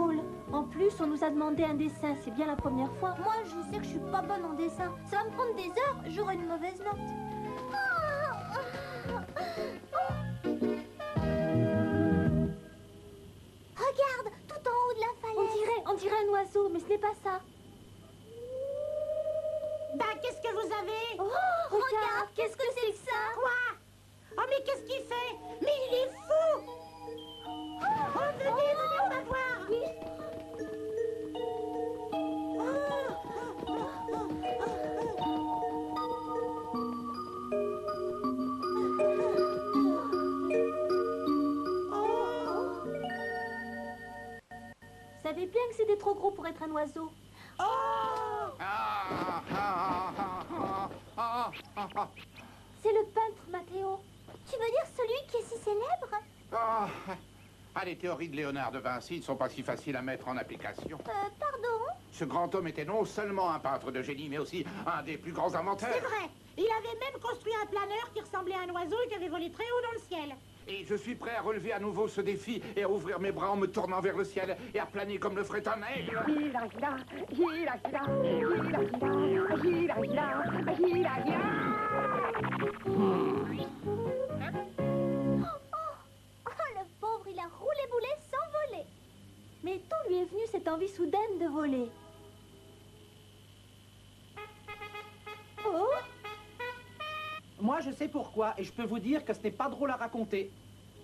drôle. En plus, on nous a demandé un dessin, c'est bien la première fois. Moi, je sais que je suis pas bonne en dessin. Ça va me prendre des heures, j'aurai une mauvaise note. Regarde, tout en haut de la falaise. On dirait un oiseau, mais ce n'est pas ça. Bah, qu'est-ce que vous avez? Oh, Regarde, qu'est-ce que c'est que ça? Quoi? Oh, mais qu'est-ce qu'il fait? Mais il est fou! Oh, venez, on va voir! Vous savez bien que c'était trop gros pour être un oiseau. C'est le peintre, Matteo. Tu veux dire celui qui est si célèbre? Les théories de Léonard de Vinci ne sont pas si faciles à mettre en application. Pardon? Ce grand homme était non seulement un peintre de génie, mais aussi un des plus grands inventeurs. C'est vrai! Il avait même construit un planeur qui ressemblait à un oiseau et qui avait volé très haut dans le ciel. Et je suis prêt à relever à nouveau ce défi et à ouvrir mes bras en me tournant vers le ciel et à planer comme le ferait un aigle. Le pauvre, il a roulé-boulé sans voler. Mais d'où lui est venue cette envie soudaine de voler? Oh! Moi, je sais pourquoi, et je peux vous dire que ce n'est pas drôle à raconter.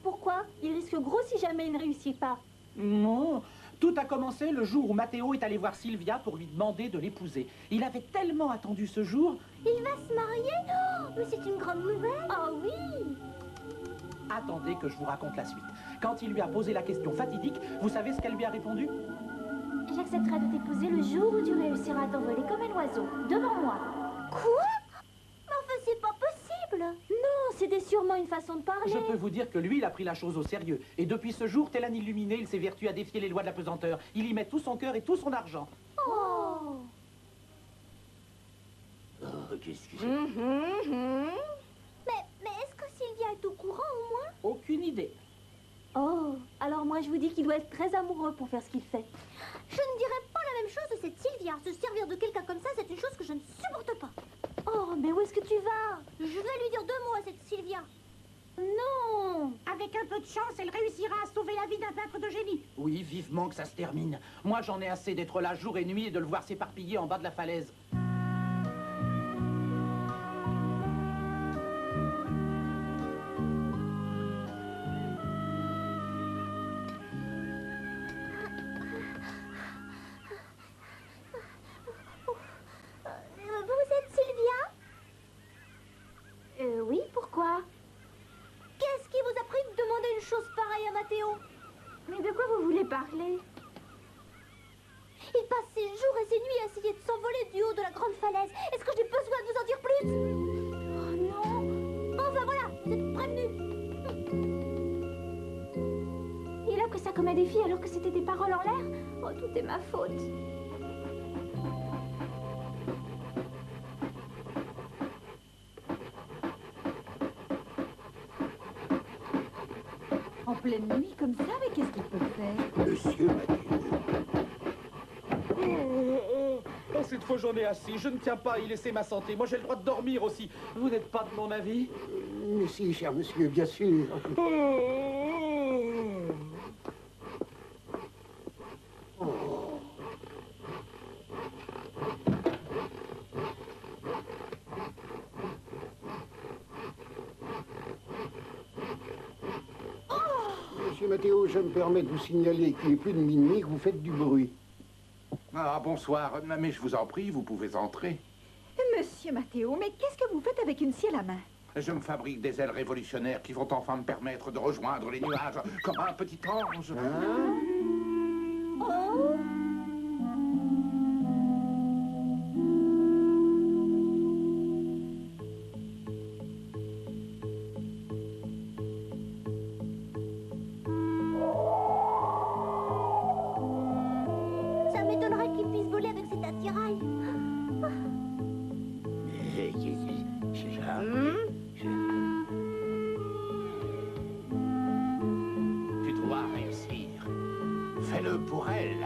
Pourquoi? Il risque gros si jamais il ne réussit pas. Non, tout a commencé le jour où Matteo est allé voir Sylvia pour lui demander de l'épouser. Il avait tellement attendu ce jour. Il va se marier? Oh, mais c'est une grande nouvelle. Oh oui! Attendez que je vous raconte la suite. Quand il lui a posé la question fatidique, vous savez ce qu'elle lui a répondu? J'accepterai de t'épouser le jour où tu réussiras à t'envoler comme un oiseau, devant moi. Quoi? Mais enfin, c'est pas possible. Non, c'était sûrement une façon de parler. Je peux vous dire que lui, il a pris la chose au sérieux. Et depuis ce jour, tel un illuminé, il s'évertue à défier les lois de la pesanteur. Il y met tout son cœur et tout son argent. Oh! Qu'est-ce que c'est? Mais est-ce que Sylvia est au courant au moins? Aucune idée. Oh, alors moi je vous dis qu'il doit être très amoureux pour faire ce qu'il fait. Je ne dirais pas la même chose de cette Sylvia. Se servir de quelqu'un comme ça, c'est une chose que je ne supporte pas. Oh, mais où est-ce que tu vas? Je vais lui dire 2 mots à cette Sylvia. Non! Avec un peu de chance, elle réussira à sauver la vie d'un peintre de génie. Oui, vivement que ça se termine. Moi, j'en ai assez d'être là jour et nuit et de le voir s'éparpiller en bas de la falaise. Vous êtes Sylvia? Oui, pourquoi? Qu'est-ce qui vous a pris de demander une chose pareille à Matteo? Mais de quoi vous voulez parler? Il passe ses jours et ses nuits à essayer de s'envoler du haut de la grande falaise. Est-ce que j'ai besoin de vous en dire plus? Oh non! Enfin voilà, vous êtes prévenus. Il a pris ça comme un défi alors que c'était des paroles en l'air? Oh, tout est ma faute. En pleine nuit comme ça, mais qu'est-ce qu'il peut faire? Monsieur Mathieu. Oh, cette fois j'en ai assez. Je ne tiens pas à y laisser ma santé. Moi, j'ai le droit de dormir aussi. Vous n'êtes pas de mon avis? Mais si, cher monsieur, bien sûr. Monsieur Mathéo, je me permets de vous signaler qu'il est plus de minuit, que vous faites du bruit. Ah, bonsoir. Mais je vous en prie, vous pouvez entrer. Monsieur Matteo, mais qu'est-ce que vous faites avec une scie à la main? Je me fabrique des ailes révolutionnaires qui vont enfin me permettre de rejoindre les nuages comme un petit ange. Oh! Ça m'étonnerait qu'il puisse voler avec cet attirail. C'est ça. Tu dois réussir. Fais Fais-le pour elle.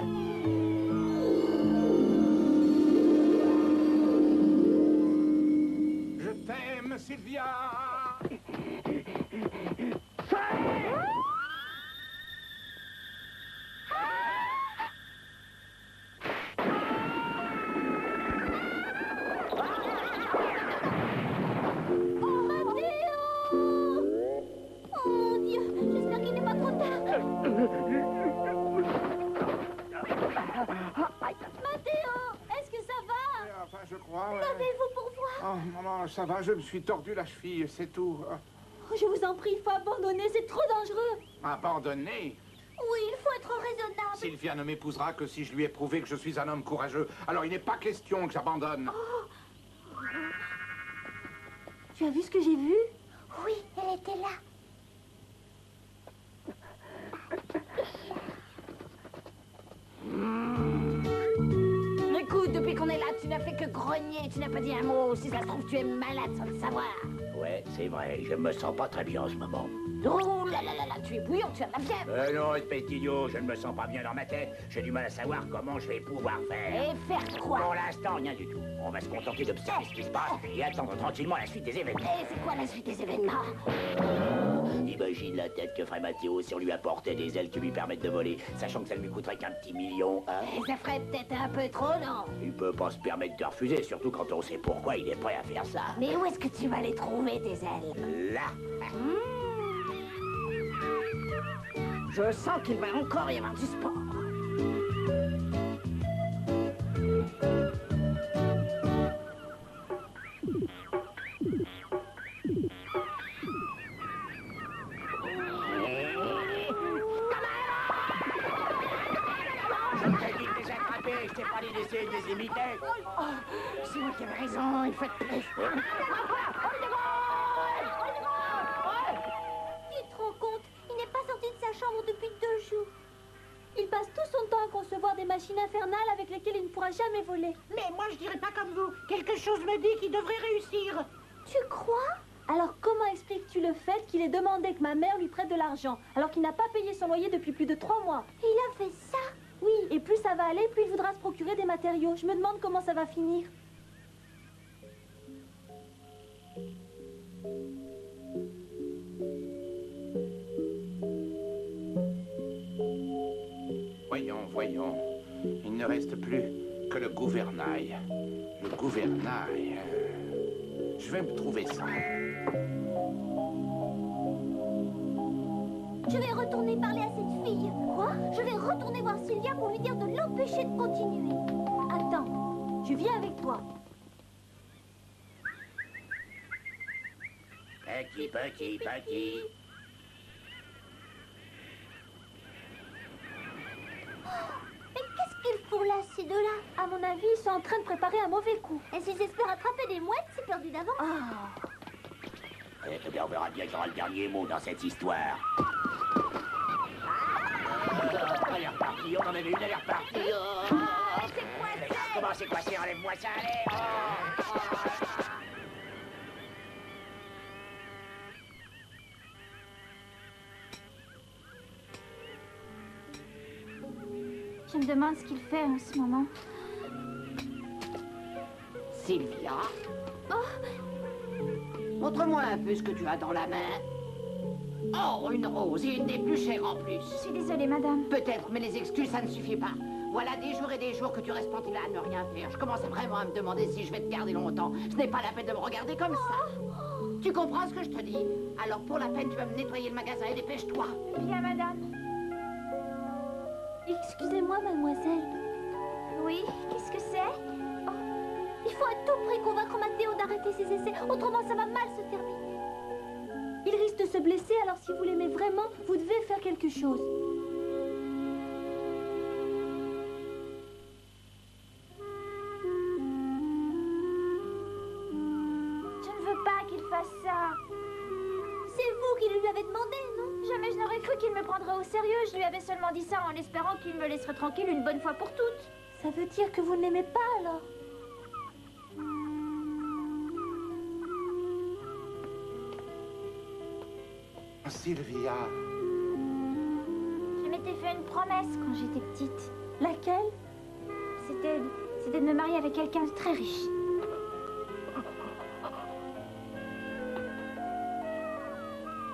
Je t'aime, Sylvia. Enfin, je crois. Qu'avez-vous pour voir? Oh, maman, ça va, je me suis tordu la cheville, c'est tout. Oh, je vous en prie, il faut abandonner, c'est trop dangereux. Abandonné? Oui, il faut être raisonnable. Sylvia ne m'épousera que si je lui ai prouvé que je suis un homme courageux. Alors il n'est pas question que j'abandonne. Oh. Tu as vu ce que j'ai vu? Oui, elle était là. Écoute, depuis qu'on est là, tu n'as fait que grogner, tu n'as pas dit un mot. Si ça se trouve, tu es malade sans le savoir. Ouais, c'est vrai, je me sens pas très bien en ce moment. Oh là là là là, tu es bouillant, tu as de la fièvre. Non, espèce d'idiot, je ne me sens pas bien dans ma tête. J'ai du mal à savoir comment je vais pouvoir faire. Et faire quoi? Pour l'instant, rien du tout. On va se contenter d'observer ce qui se passe et attendre tranquillement la suite des événements. Et c'est quoi la suite des événements? Imagine la tête que ferait Mathéo si on lui apportait des ailes qui lui permettent de voler, sachant que ça ne lui coûterait qu'un petit million, hein? Et ça ferait peut-être un peu trop, non? Il peut pas se permettre de refuser, surtout quand on sait pourquoi il est prêt à faire ça. Mais où est-ce que tu vas les trouver, tes ailes? Là. Je sens qu'il va encore y avoir du sport. Je t'ai dit de les attraper, je t'ai pas dit d'essayer de les imiter. Oh, c'est moi qui avais raison, il faut être plus. Tu te rends compte? Il n'est pas sorti de sa chambre depuis 2 jours. Il passe tout son temps à concevoir des machines infernales avec lesquelles il ne pourra jamais voler. Mais moi, je dirais pas comme vous. Quelque chose me dit qu'il devrait réussir. Tu crois? Alors comment expliques-tu le fait qu'il ait demandé que ma mère lui prête de l'argent alors qu'il n'a pas payé son loyer depuis plus de 3 mois? Il a fait ça? Oui, et plus ça va aller, plus il voudra se procurer des matériaux. Je me demande comment ça va finir. Voyons. Il ne reste plus que le gouvernail. Le gouvernail. Je vais me trouver ça. Je vais retourner parler à cette fille. Quoi? Je vais retourner voir Sylvia pour lui dire de l'empêcher de continuer. Attends, je viens avec toi. Petit. Mais qu'est-ce qu'ils font là, ces deux-là? À mon avis, ils sont en train de préparer un mauvais coup. Et s'ils espèrent attraper des mouettes, c'est perdu d'avance. Eh bien, on verra bien qui aura le dernier mot dans cette histoire. Elle est repartie, on en avait une, elle est repartie. C'est quoi ça? Comment c'est coincé? Enlève-moi ça, allez. Je me demande ce qu'il fait en ce moment. Sylvia? Montre-moi un peu ce que tu as dans la main. Oh, une rose et une épluchère en plus. Je suis désolée, madame. Peut-être, mais les excuses, ça ne suffit pas. Voilà des jours et des jours que tu restes planté là à ne rien faire. Je commence vraiment à me demander si je vais te garder longtemps. Ce n'est pas la peine de me regarder comme ça. Tu comprends ce que je te dis? Alors pour la peine, tu vas me nettoyer le magasin et dépêche-toi. Bien, madame. Excusez-moi, mademoiselle. Oui, qu'est-ce que c'est? Il faut à tout prix convaincre Mathéo d'arrêter ses essais, autrement ça va mal se terminer. Il risque de se blesser, alors si vous l'aimez vraiment, vous devez faire quelque chose. Je ne veux pas qu'il fasse ça. C'est vous qui le lui avez demandé, non? Jamais je n'aurais cru qu'il me prendrait au sérieux. Je lui avais seulement dit ça en espérant qu'il me laisserait tranquille une bonne fois pour toutes. Ça veut dire que vous ne l'aimez pas, alors? Sylvia. Je m'étais fait une promesse quand j'étais petite. Laquelle? C'était de me marier avec quelqu'un de très riche.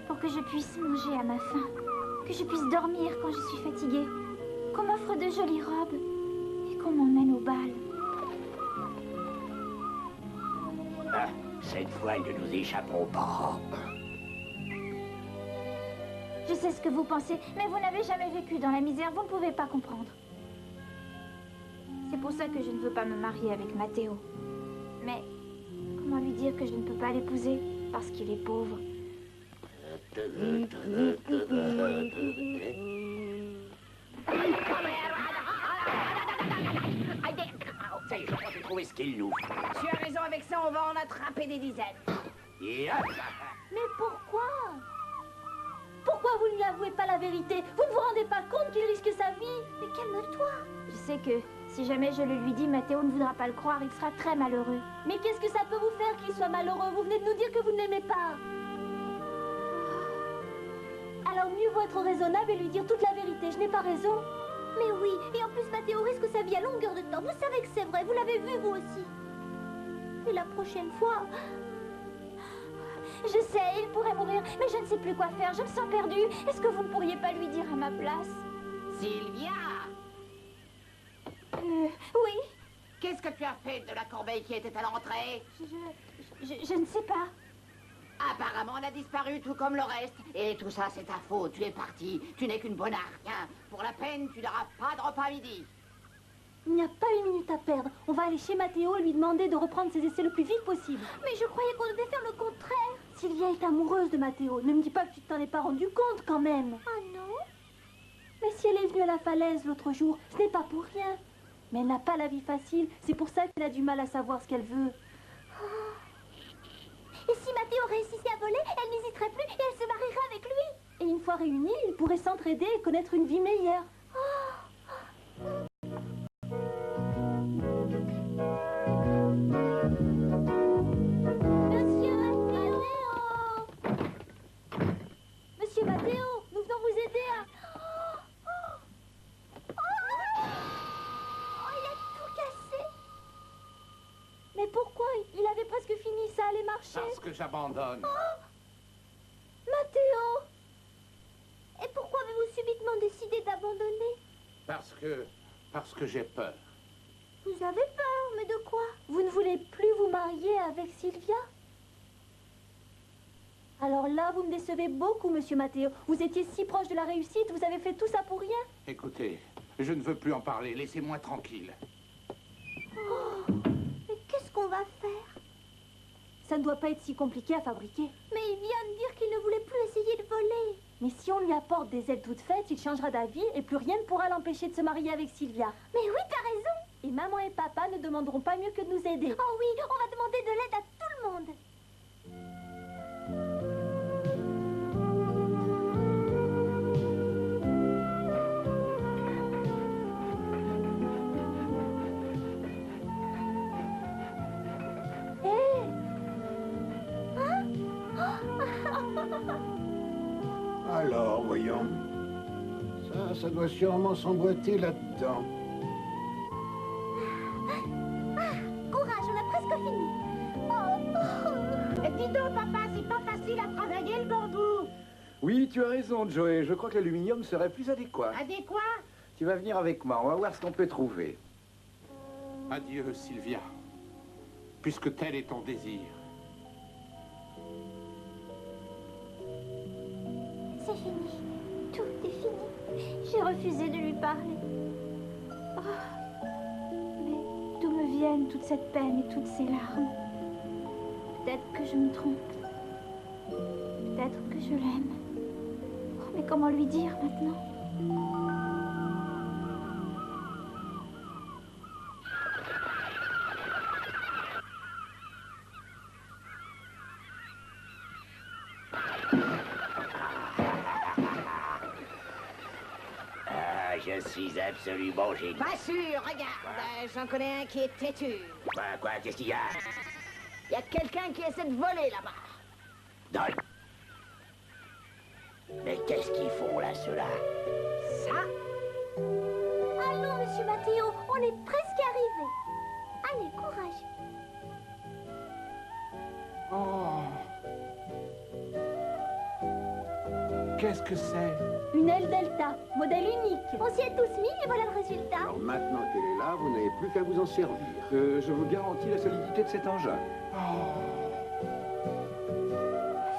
Pour que je puisse manger à ma faim. Que je puisse dormir quand je suis fatiguée. Qu'on m'offre de jolies robes. Et qu'on m'emmène au bal. Ah, cette fois, ne nous échappons pas. Je sais ce que vous pensez, mais vous n'avez jamais vécu dans la misère, vous ne pouvez pas comprendre. C'est pour ça que je ne veux pas me marier avec Matteo. Mais comment lui dire que je ne peux pas l'épouser parce qu'il est pauvre? Ça y est, je crois que j'ai trouvé ce qu'il nous faut. Tu as raison, avec ça, on va en attraper des dizaines. Et hop. Mais pourquoi? Pourquoi vous ne lui avouez pas la vérité? Vous ne vous rendez pas compte qu'il risque sa vie? Mais calme-toi. Je sais que si jamais je le lui dis, Matteo ne voudra pas le croire, il sera très malheureux. Mais qu'est-ce que ça peut vous faire qu'il soit malheureux? Vous venez de nous dire que vous ne l'aimez pas. Alors mieux vaut être raisonnable et lui dire toute la vérité. Je n'ai pas raison. Mais oui, et en plus Matteo risque sa vie à longueur de temps. Vous savez que c'est vrai, vous l'avez vu vous aussi. Et la prochaine fois... Je sais, il pourrait mourir, mais je ne sais plus quoi faire, je me sens perdue. Est-ce que vous ne pourriez pas lui dire à ma place? Sylvia! Oui. Qu'est-ce que tu as fait de la corbeille qui était à l'entrée? Je ne sais pas. Apparemment, elle a disparu tout comme le reste. Et tout ça, c'est ta faute. Tu es parti. Tu n'es qu'une bonne à rien. Pour la peine, tu n'auras pas de repas à midi. Il n'y a pas une minute à perdre. On va aller chez Matteo et lui demander de reprendre ses essais le plus vite possible. Mais je croyais qu'on devait faire le contraire. Sylvia est amoureuse de Matteo. Ne me dis pas que tu t'en es pas rendu compte quand même. Ah non? Mais si elle est venue à la falaise l'autre jour, ce n'est pas pour rien. Mais elle n'a pas la vie facile. C'est pour ça qu'elle a du mal à savoir ce qu'elle veut. Et si Matteo réussissait à voler, elle n'hésiterait plus et elle se marierait avec lui. Et une fois réunis, ils pourraient s'entraider et connaître une vie meilleure. Monsieur Matteo! Monsieur Matteo, nous venons vous aider à... Il a tout cassé. Mais pourquoi? Il avait presque fini, ça allait marcher. Parce que j'abandonne. Matteo! Et pourquoi avez-vous subitement décidé d'abandonner? Parce que j'ai peur. Vous avez peur, mais de quoi? Vous ne voulez plus vous marier avec Sylvia? Alors là, vous me décevez beaucoup, monsieur Matteo. Vous étiez si proche de la réussite, vous avez fait tout ça pour rien? Écoutez, je ne veux plus en parler. Laissez-moi tranquille. Mais qu'est-ce qu'on va faire? Ça ne doit pas être si compliqué à fabriquer. Mais il vient de dire qu'il ne voulait plus essayer de voler. Mais si on lui apporte des ailes toutes faites, il changera d'avis et plus rien ne pourra l'empêcher de se marier avec Sylvia. Mais oui, t'as raison. Et maman et papa ne demanderont pas mieux que de nous aider. Oh oui, on va demander de l'aide à tout le monde. Alors, voyons. Ça doit sûrement s'emboîter là-dedans. Courage, on a presque fini. Dis donc, papa, c'est pas facile à travailler le bambou. Oui, tu as raison, Joey. Je crois que l'aluminium serait plus adéquat. Adéquat? Tu vas venir avec moi, on va voir ce qu'on peut trouver. Adieu, Sylvia. Puisque tel est ton désir. C'est fini. Tout est fini. J'ai refusé de lui parler. Oh. Mais d'où me viennent toute cette peine et toutes ces larmes? Peut-être que je me trompe. Peut-être que je l'aime. Oh, mais comment lui dire maintenant? Ah, je suis absolument génial. Pas sûr, regarde. J'en connais un qui est têtu. Quoi, qu'est-ce qu'il y a? Il y a quelqu'un qui essaie de voler là-bas. Donne. Mais qu'est-ce qu'ils font là, ceux-là? Ça, Allons, monsieur Mathéo, on est presque arrivé. Allez, courage. Oh. Qu'est-ce que c'est? Une aile Delta, modèle unique. On s'y est tous mis et voilà le résultat. Alors maintenant qu'elle est là, vous n'avez plus qu'à vous en servir. Je vous garantis la solidité de cet engin.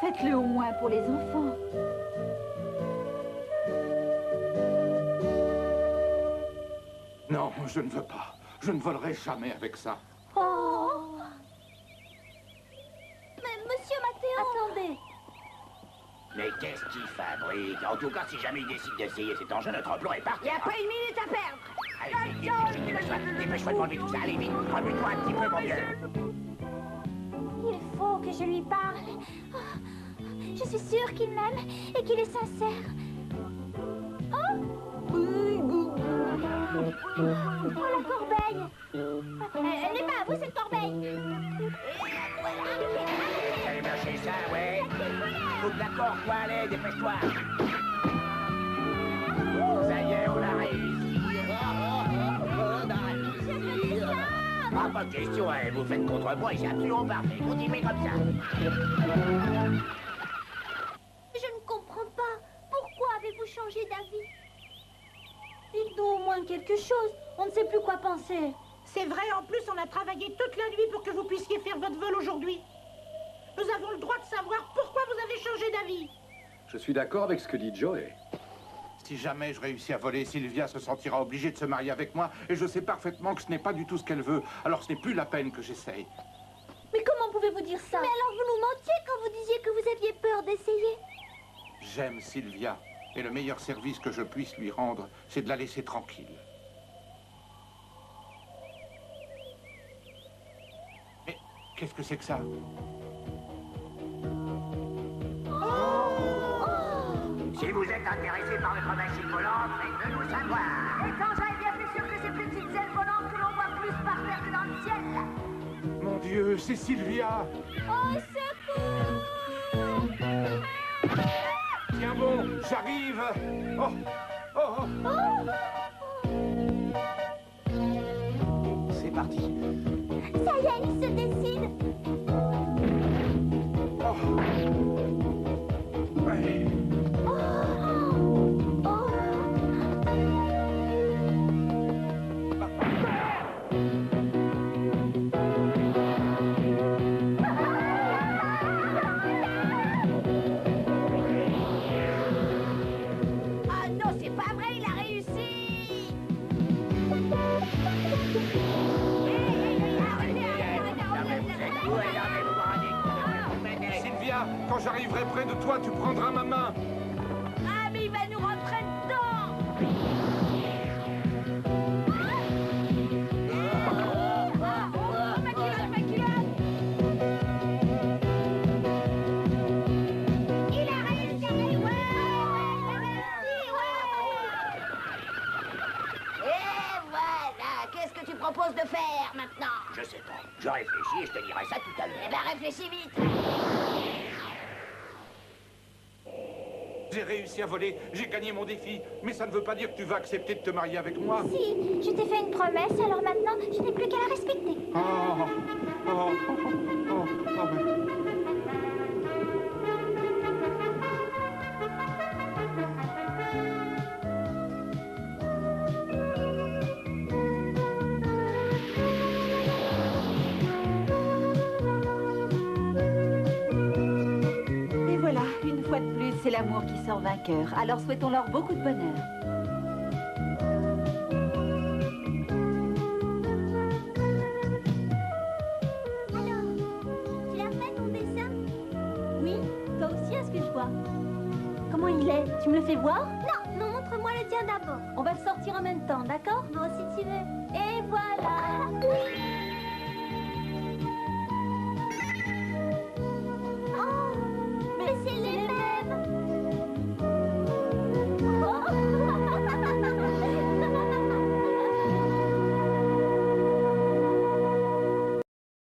Faites-le au moins pour les enfants. Non, je ne veux pas. Je ne volerai jamais avec ça. Oh. Mais monsieur Mathéo... Attendez. Mais qu'est-ce qu'il fabrique? En tout cas, si jamais il décide d'essayer cet engin, notre emploi est parti. Il n'y a pas une minute à perdre. Allez, vite, dépêche-toi de m'enlever tout ça. Allez, vite, remue-toi un petit peu, mon vieux. Il faut que je lui parle. Oh, je suis sûre qu'il m'aime et qu'il est sincère. Oh, la corbeille. Elle n'est pas à vous, cette corbeille. Allez lâcher ça, ouais. Coupe la corde, toi, allez, dépêche-toi. Ça y est, on l'a réussi. Ah, pas de question, hein. Vous faites contre moi et c'est absolument parfait. Continuez comme ça. Je ne comprends pas. Pourquoi avez-vous changé d'avis? Dites-nous au moins quelque chose. On ne sait plus quoi penser. C'est vrai, en plus, on a travaillé toute la nuit pour que vous puissiez faire votre vol aujourd'hui. Nous avons le droit de savoir pourquoi vous avez changé d'avis. Je suis d'accord avec ce que dit Joey. Si jamais je réussis à voler, Sylvia se sentira obligée de se marier avec moi, et je sais parfaitement que ce n'est pas du tout ce qu'elle veut. Alors ce n'est plus la peine que j'essaye. Mais comment pouvez-vous dire ça? Mais alors vous nous mentiez quand vous disiez que vous aviez peur d'essayer. J'aime Sylvia, et le meilleur service que je puisse lui rendre, c'est de la laisser tranquille. Mais qu'est-ce que c'est que ça? Si vous êtes intéressé par notre machine volante, faites-le nous savoir. Et quand j'avais bien fait sûr que ces petites ailes volantes que l'on voit plus par terre que dans le ciel. Mon Dieu, c'est Sylvia! Au secours! Tiens bon, j'arrive! Oh! Oh! C'est parti. Ça y est, il se décide. Oh! Ouais. Ah non, c'est pas vrai, il a réussi. Sylvia, quand j'arriverai près de toi, tu prendras ma main. Ah, mais il va nous rentrer dedans. Ma culotte, ma culotte. Il a réussi, ouais, Et voilà, qu'est-ce que tu proposes de faire maintenant? Je sais pas. Je réfléchis et je te dirai ça tout à Eh l'heure. ben réfléchis vite. J'ai réussi à voler, j'ai gagné mon défi, mais ça ne veut pas dire que tu vas accepter de te marier avec moi. Si, je t'ai fait une promesse, alors maintenant, je n'ai plus qu'à la respecter. Et voilà, une fois de plus, c'est l'amour qui sort vainqueur. Alors souhaitons-leur beaucoup de bonheur. Alors, tu l'as fait ton dessin? Oui, toi aussi, à ce que je vois. Comment il est? Tu me le fais voir? Non, non, montre-moi le tien d'abord. On va le sortir en même temps, d'accord? Bon, si tu veux.